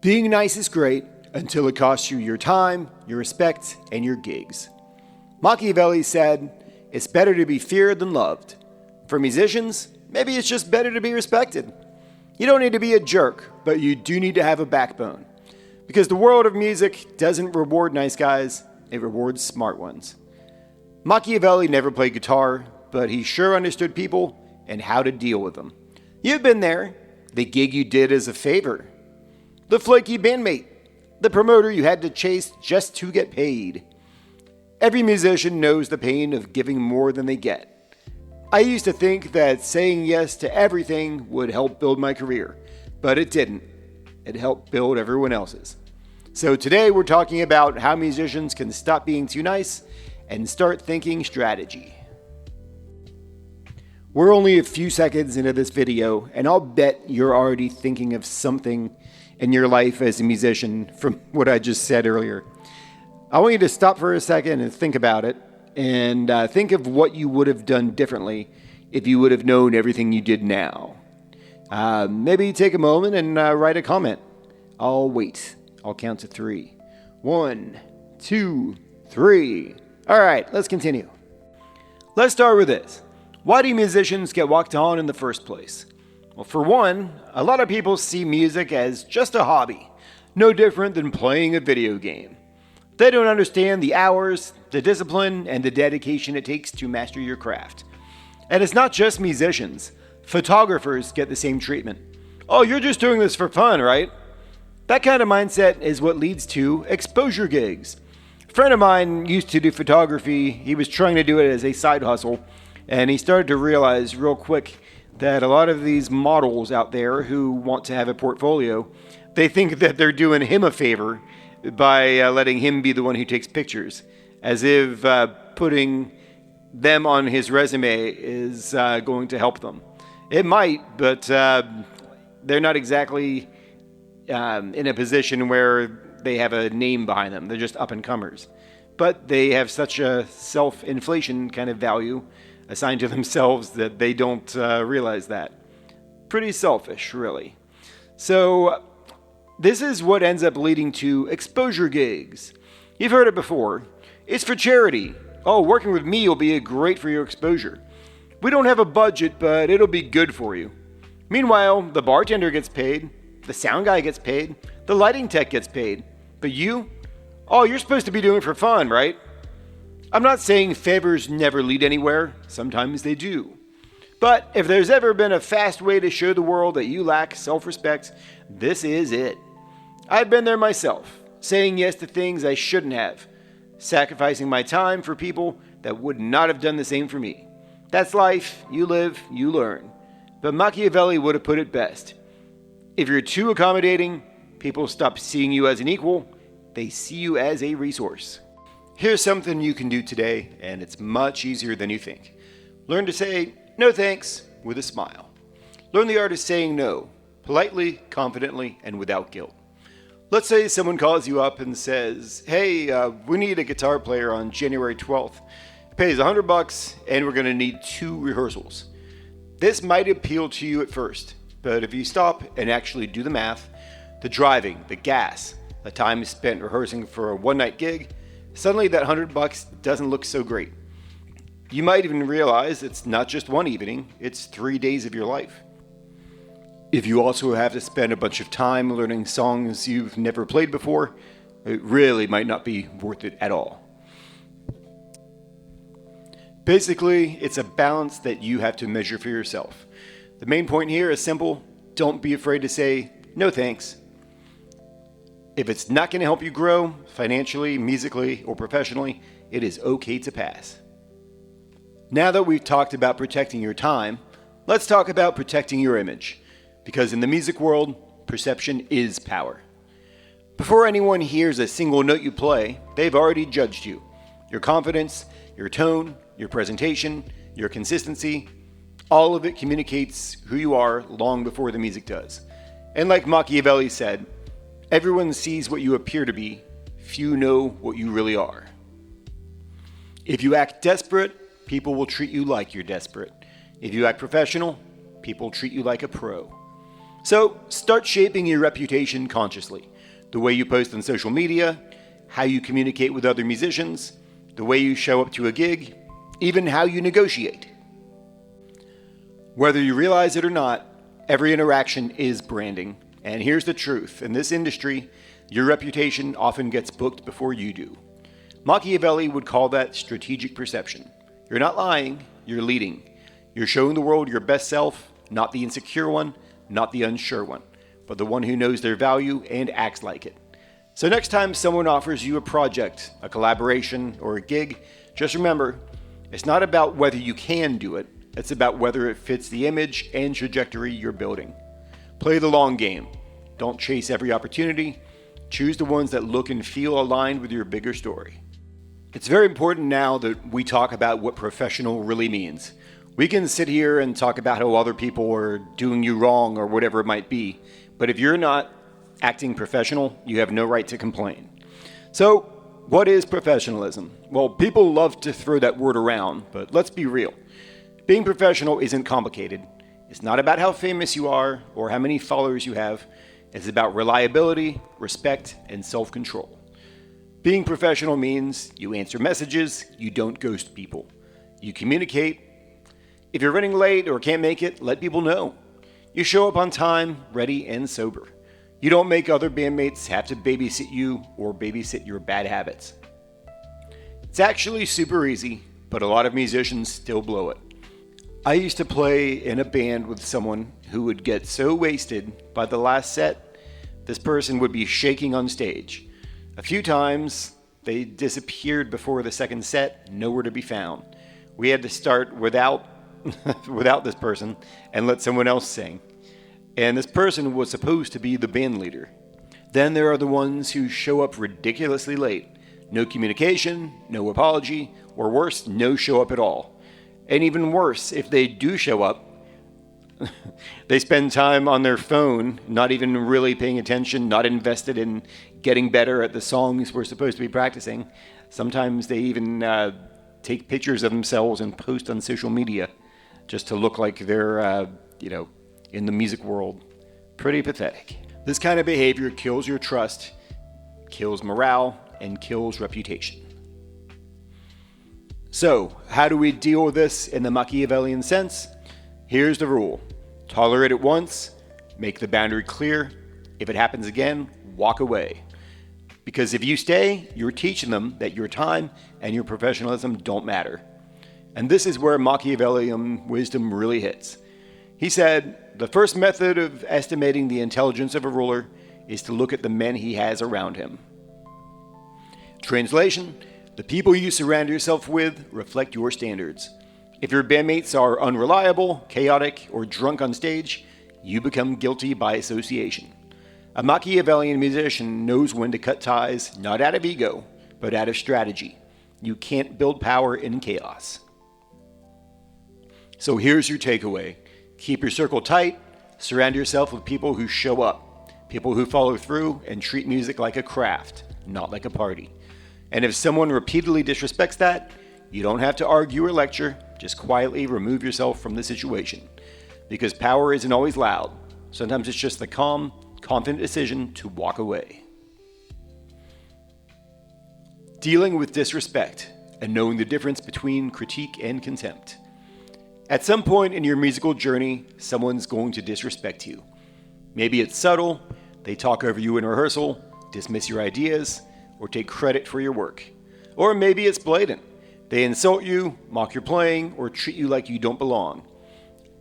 Being nice is great until it costs you your time, your respect, and your gigs. Machiavelli said, "It's better to be feared than loved." For musicians, maybe it's just better to be respected. You don't need to be a jerk, but you do need to have a backbone. Because the world of music doesn't reward nice guys, it rewards smart ones. Machiavelli never played guitar, but he sure understood people and how to deal with them. You've been there. The gig you did as a favor. The flaky bandmate. The promoter you had to chase just to get paid. Every musician knows the pain of giving more than they get. I used to think that saying yes to everything would help build my career, but it didn't. It helped build everyone else's. So today we're talking about how musicians can stop being too nice and start thinking strategy. We're only a few seconds into this video, and I'll bet you're already thinking of something in your life as a musician from what I just said earlier. I want you to stop for a second and think about it, and think of what you would have done differently if you would have known everything you did now. Maybe take a moment and write a comment. I'll wait. I'll count to 3. 1, 2, 3. All right, let's continue. Let's start with this. Why do musicians get walked on in the first place? Well, for one, a lot of people see music as just a hobby, no different than playing a video game. They don't understand the hours, the discipline, and the dedication it takes to master your craft. And it's not just musicians. Photographers get the same treatment. Oh, you're just doing this for fun, right? That kind of mindset is what leads to exposure gigs. A friend of mine used to do photography. He was trying to do it as a side hustle, and he started to realize real quick that a lot of these models out there who want to have a portfolio, they think that they're doing him a favor by letting him be the one who takes pictures, as if putting them on his resume is going to help them. It might, but they're not exactly in a position where they have a name behind them. They're just up-and-comers. But they have such a self-inflation kind of value assigned to themselves that they don't realize that. Pretty selfish, really. So this is what ends up leading to exposure gigs. You've heard it before. It's for charity. Oh, working with me will be great for your exposure. We don't have a budget, but it'll be good for you. Meanwhile, the bartender gets paid, the sound guy gets paid, the lighting tech gets paid. But you? Oh, you're supposed to be doing it for fun, right? I'm not saying favors never lead anywhere. Sometimes they do. But if there's ever been a fast way to show the world that you lack self-respect, this is it. I've been there myself, saying yes to things I shouldn't have, sacrificing my time for people that would not have done the same for me. That's life. You live, you learn. But Machiavelli would have put it best. If you're too accommodating, people stop seeing you as an equal. They see you as a resource. Here's something you can do today, and it's much easier than you think. Learn to say no thanks with a smile. Learn the art of saying no, politely, confidently, and without guilt. Let's say someone calls you up and says, "Hey, we need a guitar player on January 12th. It pays $100 and we're going to need 2 rehearsals." This might appeal to you at first, but if you stop and actually do the math, the driving, the gas, the time spent rehearsing for a one-night gig, suddenly that $100 doesn't look so great. You might even realize it's not just one evening, it's 3 days of your life. If you also have to spend a bunch of time learning songs you've never played before, it really might not be worth it at all. Basically, it's a balance that you have to measure for yourself. The main point here is simple. Don't be afraid to say no thanks. If it's not going to help you grow financially, musically, or professionally, it is okay to pass. Now that we've talked about protecting your time, let's talk about protecting your image. Because in the music world, perception is power. Before anyone hears a single note you play, they've already judged you. Your confidence, your tone, your presentation, your consistency, all of it communicates who you are long before the music does. And like Machiavelli said, everyone sees what you appear to be, few know what you really are. If you act desperate, people will treat you like you're desperate. If you act professional, people treat you like a pro. So start shaping your reputation consciously. The way you post on social media, how you communicate with other musicians, the way you show up to a gig, even how you negotiate. Whether you realize it or not, every interaction is branding. And here's the truth. In this industry, your reputation often gets booked before you do. Machiavelli would call that strategic perception. You're not lying, you're leading. You're showing the world your best self, not the insecure one, not the unsure one, but the one who knows their value and acts like it. So next time someone offers you a project, a collaboration, or a gig, just remember, it's not about whether you can do it, it's about whether it fits the image and trajectory you're building. Play the long game. Don't chase every opportunity. Choose the ones that look and feel aligned with your bigger story. It's very important now that we talk about what professional really means. We can sit here and talk about how other people are doing you wrong or whatever it might be, but if you're not acting professional, you have no right to complain. So, what is professionalism? Well, people love to throw that word around, but let's be real. Being professional isn't complicated. It's not about how famous you are or how many followers you have. It's about reliability, respect, and self-control. Being professional means you answer messages, you don't ghost people. You communicate. If you're running late or can't make it, let people know. You show up on time, ready and sober. You don't make other bandmates have to babysit you or babysit your bad habits. It's actually super easy, but a lot of musicians still blow it. I used to play in a band with someone who would get so wasted by the last set, this person would be shaking on stage. A few times, they disappeared before the second set, nowhere to be found. We had to start without this person and let someone else sing. And this person was supposed to be the band leader. Then there are the ones who show up ridiculously late. No communication, no apology, or worse, no show up at all. And even worse, if they do show up, they spend time on their phone, not even really paying attention, not invested in getting better at the songs we're supposed to be practicing. Sometimes they even take pictures of themselves and post on social media just to look like they're, in the music world. Pretty pathetic. This kind of behavior kills your trust, kills morale, and kills reputation. So, how do we deal with this in the Machiavellian sense? Here's the rule. Tolerate it once, make the boundary clear. If it happens again, walk away. Because if you stay, you're teaching them that your time and your professionalism don't matter. And this is where Machiavellian wisdom really hits. He said, the first method of estimating the intelligence of a ruler is to look at the men he has around him. Translation, the people you surround yourself with reflect your standards. If your bandmates are unreliable, chaotic, or drunk on stage, you become guilty by association. A Machiavellian musician knows when to cut ties, not out of ego, but out of strategy. You can't build power in chaos. So here's your takeaway. Keep your circle tight, surround yourself with people who show up, people who follow through and treat music like a craft, not like a party. And if someone repeatedly disrespects that, you don't have to argue or lecture, just quietly remove yourself from the situation. Because power isn't always loud. Sometimes it's just the calm, confident decision to walk away. Dealing with disrespect and knowing the difference between critique and contempt. At some point in your musical journey, someone's going to disrespect you. Maybe it's subtle, they talk over you in rehearsal, dismiss your ideas, or take credit for your work. Or maybe it's blatant. They insult you, mock your playing, or treat you like you don't belong.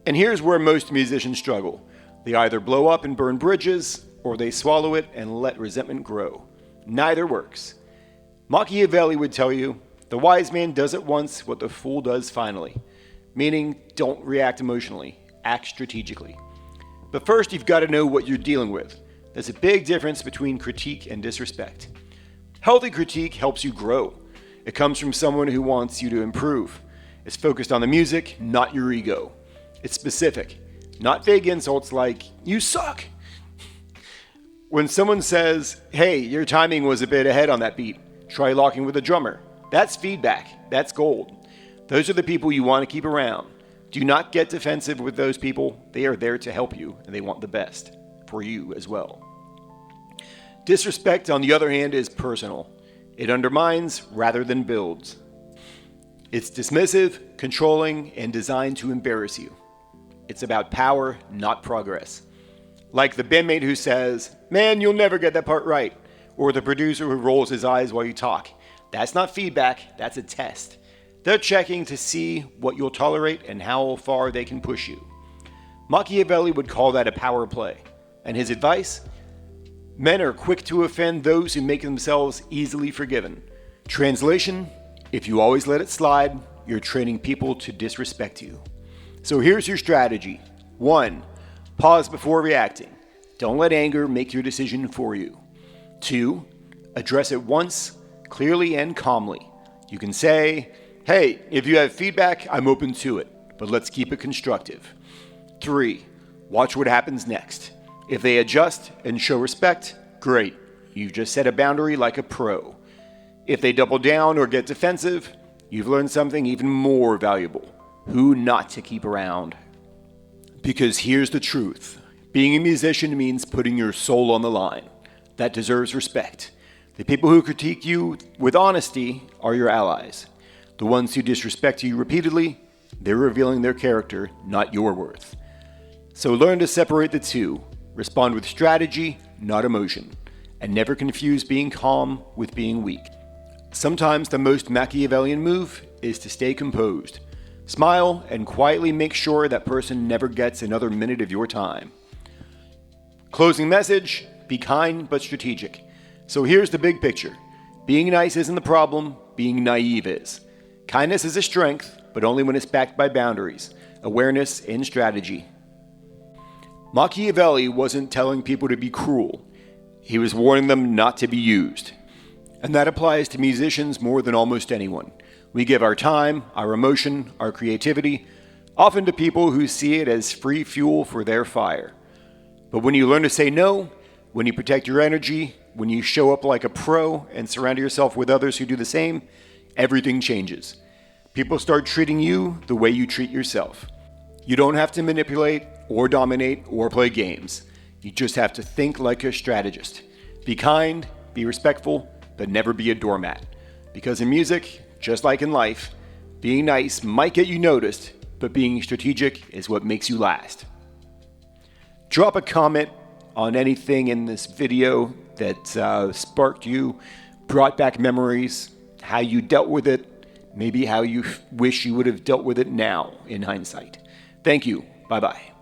And here's where most musicians struggle. They either blow up and burn bridges, or they swallow it and let resentment grow. Neither works. Machiavelli would tell you, the wise man does at once what the fool does finally. Meaning, don't react emotionally, act strategically. But first, you've got to know what you're dealing with. There's a big difference between critique and disrespect. Healthy critique helps you grow. It comes from someone who wants you to improve. It's focused on the music, not your ego. It's specific, not vague insults like, you suck. When someone says, hey, your timing was a bit ahead on that beat, try locking with a drummer. That's feedback, that's gold. Those are the people you want to keep around. Do not get defensive with those people. They are there to help you, and they want the best for you as well. Disrespect, on the other hand, is personal. It undermines rather than builds. It's dismissive, controlling, and designed to embarrass you. It's about power, not progress. Like the bandmate who says, "Man, you'll never get that part right," or the producer who rolls his eyes while you talk. That's not feedback, that's a test. They're checking to see what you'll tolerate and how far they can push you. Machiavelli would call that a power play. And his advice? Men are quick to offend those who make themselves easily forgiven. Translation: if you always let it slide, you're training people to disrespect you. So here's your strategy. 1. Pause before reacting. Don't let anger make your decision for you. 2. Address it once, clearly and calmly. You can say, "Hey, if you have feedback, I'm open to it, but let's keep it constructive." 3. Watch what happens next. If they adjust and show respect, great. You've just set a boundary like a pro. If they double down or get defensive, you've learned something even more valuable: who not to keep around. Because here's the truth. Being a musician means putting your soul on the line. That deserves respect. The people who critique you with honesty are your allies. The ones who disrespect you repeatedly, they're revealing their character, not your worth. So learn to separate the two. Respond with strategy, not emotion. And never confuse being calm with being weak. Sometimes the most Machiavellian move is to stay composed. Smile and quietly make sure that person never gets another minute of your time. Closing message: be kind but strategic. So here's the big picture. Being nice isn't the problem, being naive is. Kindness is a strength, but only when it's backed by boundaries, awareness, and strategy. Machiavelli wasn't telling people to be cruel. He was warning them not to be used. And that applies to musicians more than almost anyone. We give our time, our emotion, our creativity, often to people who see it as free fuel for their fire. But when you learn to say no, when you protect your energy, when you show up like a pro and surround yourself with others who do the same, everything changes. People start treating you the way you treat yourself. You don't have to manipulate or dominate or play games. You just have to think like a strategist. Be kind, be respectful, but never be a doormat. Because in music, just like in life, being nice might get you noticed, but being strategic is what makes you last. Drop a comment on anything in this video that sparked you, brought back memories, how you dealt with it, maybe how you wish you would have dealt with it now in hindsight. Thank you. Bye-bye.